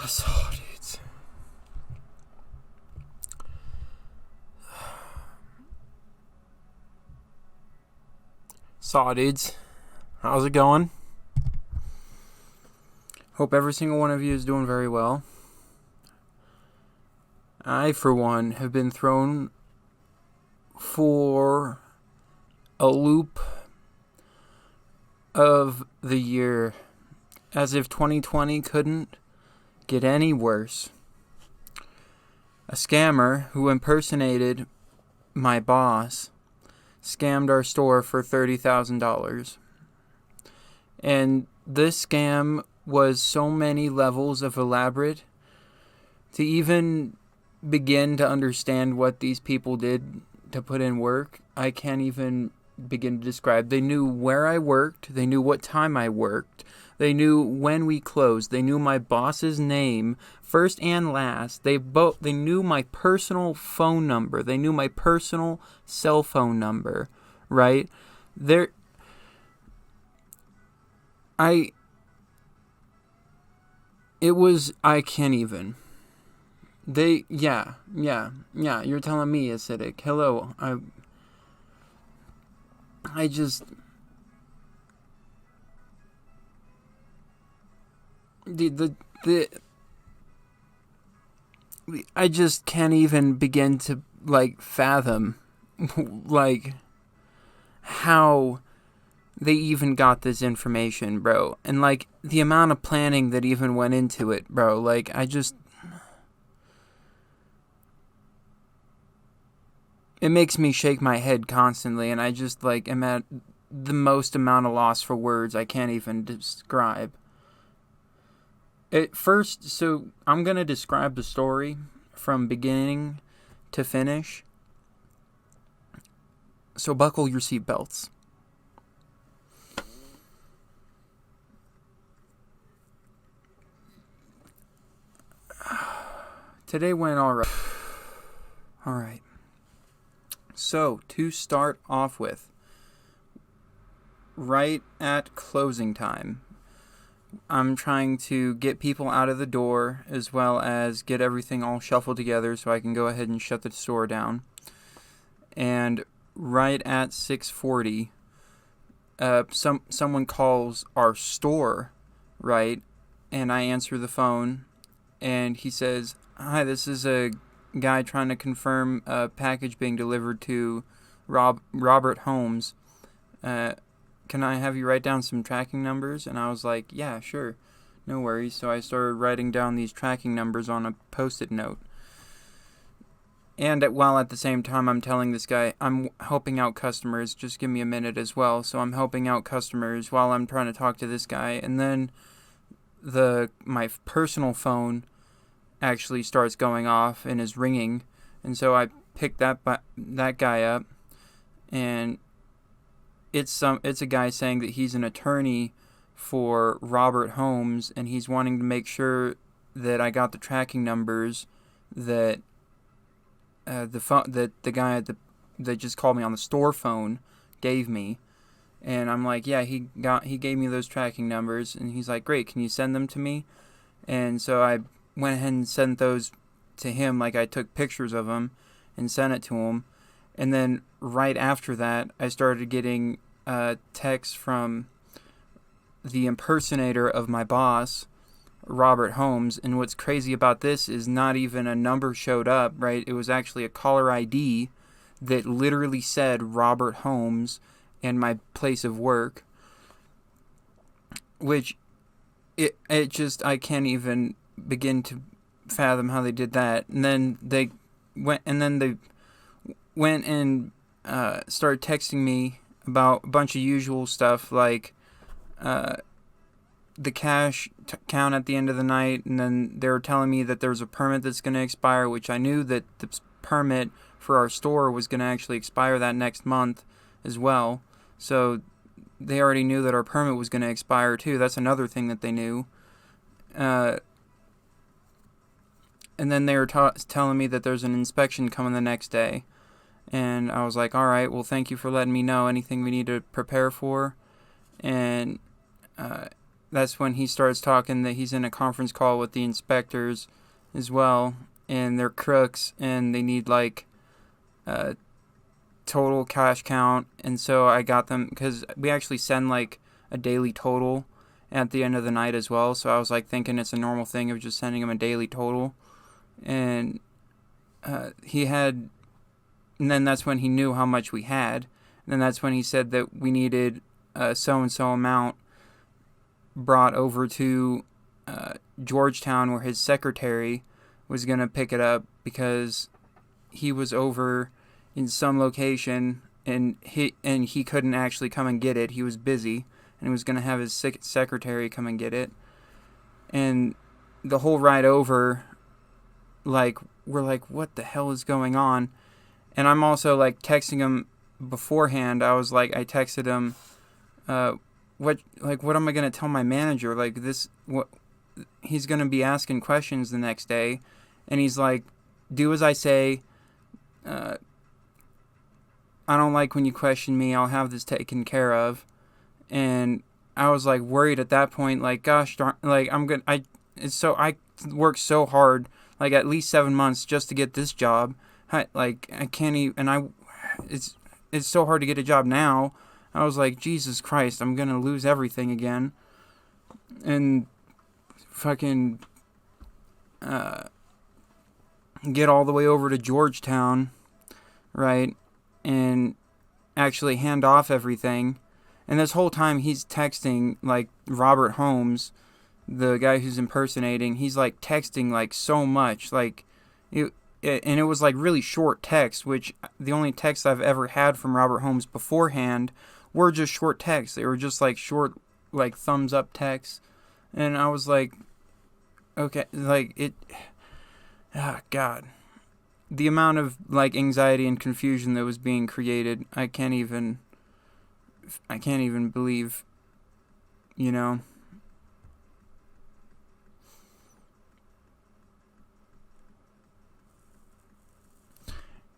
So, dudes. Saw dudes. How's it going? Hope every single one of you is doing very well. I, for one, have been thrown for a loop of the year, as if 2020 couldn't get any worse. A scammer who impersonated my boss scammed our store for $30,000. And this scam was so many levels of elaborate to even begin to understand what these people did to put in work. I can't even begin to describe. They knew where I worked. They knew what time I worked. They knew when we closed. They knew my boss's name, first and last. They knew my personal phone number. They knew my personal cell phone number, right? I can't even. Yeah, you're telling me, acidic. Hello, I just can't even begin to, fathom, how they even got this information, bro. And, the amount of planning that even went into it, bro. It makes me shake my head constantly, and I just, am at the most amount of loss for words I can't even describe. So I'm going to describe the story from beginning to finish. So buckle your seatbelts. Today went alright. Alright. So, to start off with, right at closing time, I'm trying to get people out of the door as well as get everything all shuffled together so I can go ahead and shut the store down. And right at 6:40, someone calls our store, right? And I answer the phone, and he says, "Hi, this is a guy trying to confirm a package being delivered to Robert Holmes. Can I have you write down some tracking numbers?" And I was like, "Yeah, sure. No worries." So I started writing down these tracking numbers on a Post-it note. And while at the same time I'm telling this guy, I'm helping out customers, just give me a minute as well. So I'm helping out customers while I'm trying to talk to this guy. And then my personal phone actually starts going off and is ringing. And so I picked that guy up, and it's a guy saying that he's an attorney for Robert Holmes, and he's wanting to make sure that I got the tracking numbers that the guy that just called me on the store phone gave me. And I'm like, yeah, he gave me those tracking numbers. And he's like, great, can you send them to me? And so I went ahead and sent those to him. I took pictures of them and sent it to him. And then right after that, I started getting texts from the impersonator of my boss, Robert Holmes. And what's crazy about this is not even a number showed up, right? It was actually a caller ID that literally said Robert Holmes and my place of work, which it just, I can't even begin to fathom how they did that. And then they went and started texting me about a bunch of usual stuff, like the cash count at the end of the night. And then they were telling me that there's a permit that's going to expire, which I knew that the permit for our store was going to actually expire that next month as well. So they already knew that our permit was going to expire too. That's another thing that they knew. And then they were telling me that there's an inspection coming the next day. And I was like, all right, well, thank you for letting me know anything we need to prepare for. And that's when he starts talking that he's in a conference call with the inspectors as well, and they're crooks, and they need like a total cash count. And so I got them, because we actually send like a daily total at the end of the night as well. So I was like thinking it's a normal thing of just sending him a daily total, and he had, and then that's when he knew how much we had. And then that's when he said that we needed so and so amount brought over to Georgetown, where his secretary was gonna pick it up, because he was over in some location and he couldn't actually come and get it. He was busy, and he was gonna have his secretary come and get it. And the whole ride over, like, we're like, what the hell is going on? And I'm also like texting him beforehand. I texted him, what am I gonna tell my manager? Like, this, what, he's gonna be asking questions the next day. And he's like, do as I say. I don't like when you question me. I'll have this taken care of. And I was like worried at that point, like, gosh darn, like, I worked so hard, like at least 7 months just to get this job. I can't even, and it's so hard to get a job now. I was like, Jesus Christ, I'm gonna lose everything again. And fucking get all the way over to Georgetown, right, and actually hand off everything. And this whole time he's texting, like, Robert Holmes, the guy who's impersonating. He's like texting like so much, like and it was like really short text, which the only texts I've ever had from Robert Holmes beforehand were just short texts. They were just like short, like thumbs up texts. And I was like, okay, like it, God, the amount of like anxiety and confusion that was being created, I can't even believe, you know.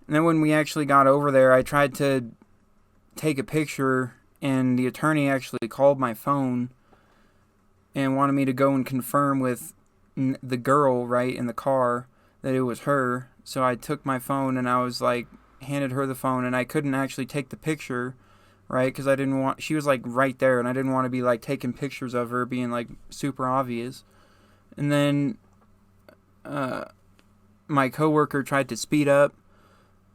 And then when we actually got over there, I tried to take a picture, and the attorney actually called my phone and wanted me to go and confirm with the girl, right, in the car that it was her. So I took my phone, and I was like, handed her the phone, and I couldn't actually take the picture, right, because I didn't want, she was like right there, and I didn't want to be like taking pictures of her being like super obvious. And then my coworker tried to speed up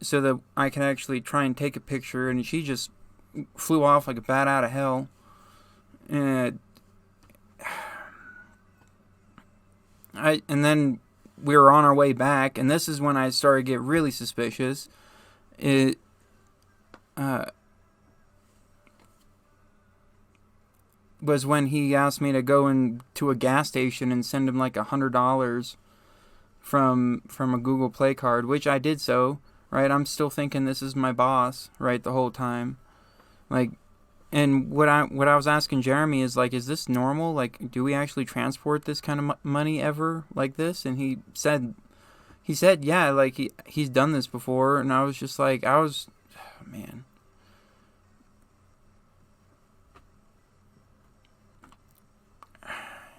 so that I could actually try and take a picture, and she just flew off like a bat out of hell. And then we were on our way back, and this is when I started to get really suspicious. It was when he asked me to go to a gas station and send him like $100 from a Google Play card, which I did so. Right, I'm still thinking this is my boss, right, the whole time. Like, and what I was asking Jeremy is like, is this normal? Like, do we actually transport this kind of money ever like this? And he said, yeah, like he's done this before. And I was just like, man.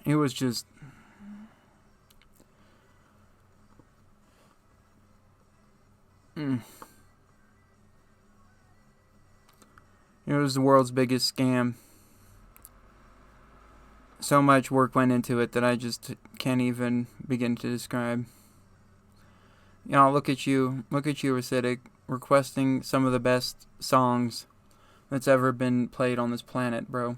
It was just. It was the world's biggest scam. So much work went into it that I just can't even begin to describe. Y'all, look at you, Acidic, requesting some of the best songs that's ever been played on this planet, bro.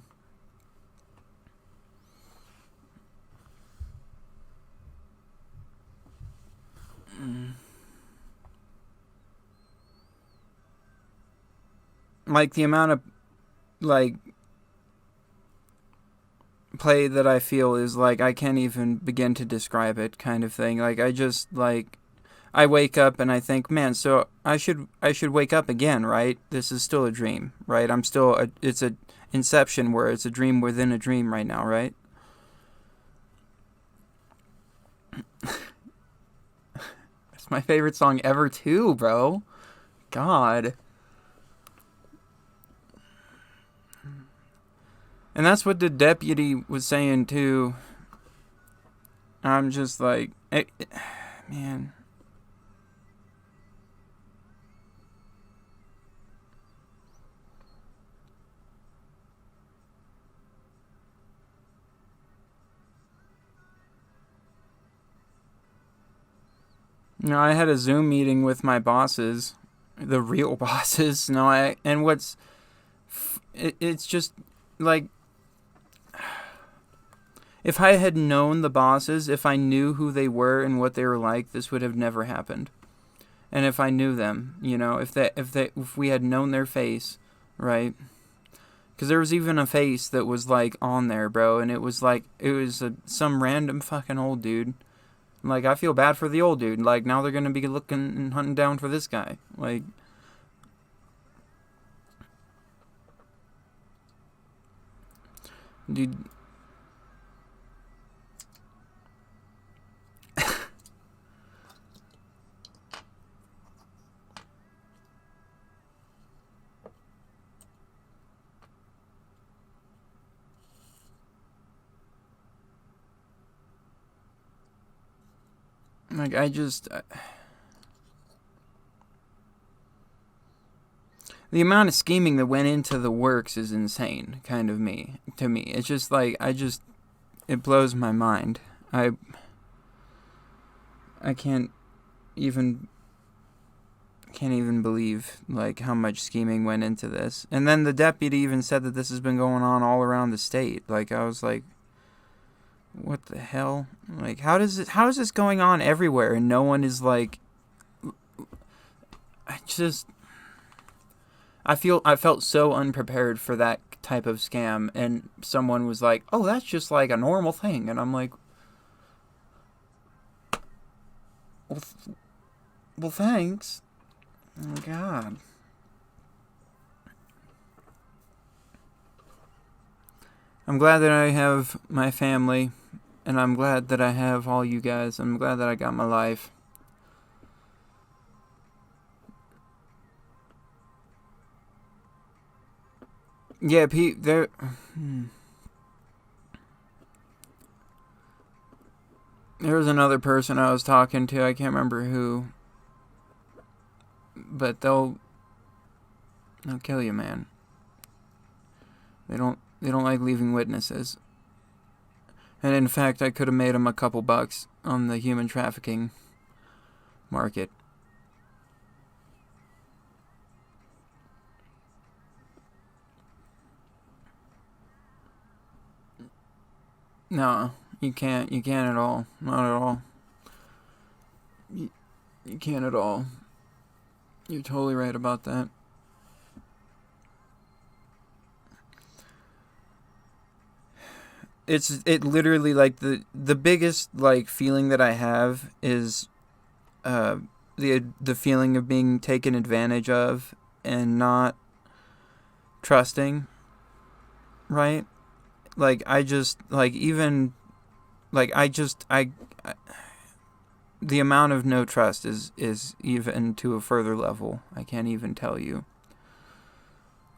Like, the amount of, like, play that I feel is, like, I can't even begin to describe it, kind of thing. Like, I just, like, I wake up and I think, man, so I should wake up again, right? This is still a dream, right? It's a Inception where it's a dream within a dream right now, right? It's my favorite song ever, too, bro. God. And that's what the deputy was saying too. I'm just like, man. You know, I had a Zoom meeting with my bosses, the real bosses. And what's, it's just like, if I had known the bosses, if I knew who they were and what they were like, this would have never happened. And if I knew them, you know, if we had known their face, right? Because there was even a face that was like on there, bro, and it was some random fucking old dude. Like, I feel bad for the old dude. Like, now they're gonna be looking and hunting down for this guy. Like, dude. Like, the amount of scheming that went into the works is insane, to me. It's just like, it blows my mind. I can't even believe, like, how much scheming went into this. And then the deputy even said that this has been going on all around the state. Like, I was like, what the hell? Like, how is this going on everywhere and no one is like, I felt so unprepared for that type of scam, and someone was like, oh, that's just like a normal thing, and I'm like, well, thanks. Oh my God. I'm glad that I have my family, and I'm glad that I have all you guys. I'm glad that I got my life. Yeah, Pete, there was another person I was talking to. I can't remember who, but they'll kill you, man. They don't like leaving witnesses. And in fact, I could have made them a couple bucks on the human trafficking market. No, you can't. You can't at all. Not at all. You can't at all. You're totally right about that. It literally, like, the biggest, like, feeling that I have is the feeling of being taken advantage of and not trusting, right? Like, I just, like, even, like, the amount of no trust is even to a further level. I can't even tell you.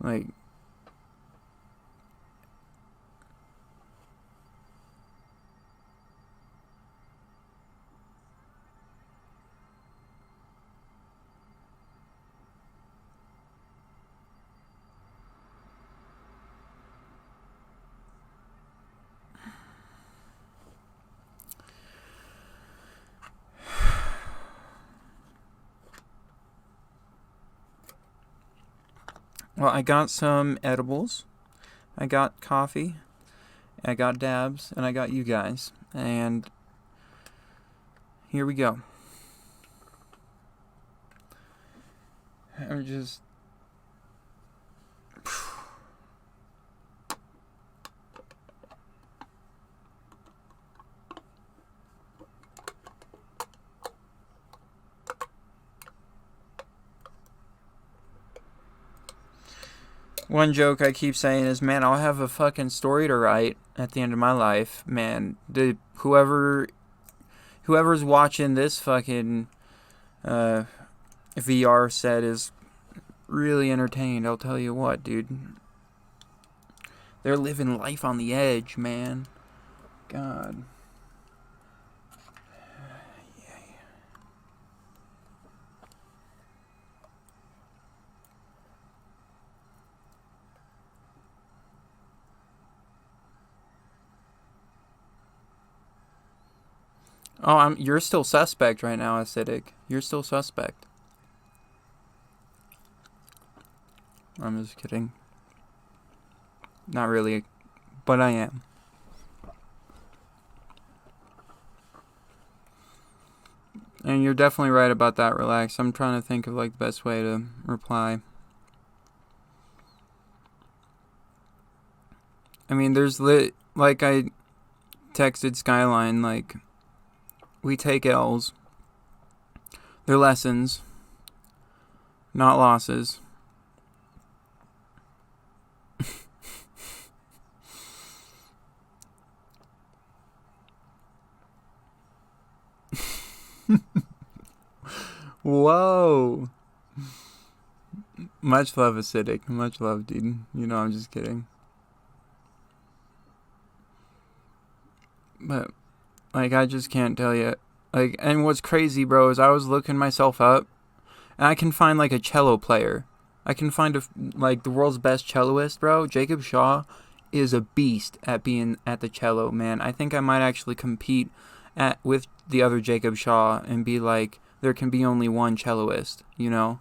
Like, well, I got some edibles, I got coffee, I got dabs, and I got you guys. And here we go. I'm just... One joke I keep saying is, man, I'll have a fucking story to write at the end of my life. Man, whoever's watching this fucking VR set is really entertained. I'll tell you what, dude. They're living life on the edge, man. God. Oh, you're still suspect right now, Acidic. You're still suspect. I'm just kidding. Not really, but I am. And you're definitely right about that, Relax. I'm trying to think of like the best way to reply. I mean, like I texted Skyline, like, we take L's. They're lessons, not losses. Whoa. Much love, Acidic. Much love, dude. You know, I'm just kidding. But, like, I just can't tell you. Like, and what's crazy, bro, is I was looking myself up, and I can find, like, a cello player. I can find, like, the world's best celloist, bro. Jacob Shaw is a beast at being at the cello, man. I think I might actually compete with the other Jacob Shaw and be like, there can be only one celloist, you know?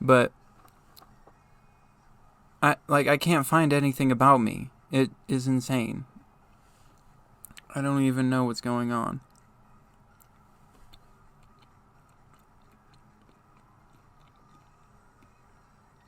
But I can't find anything about me. It is insane. I don't even know what's going on.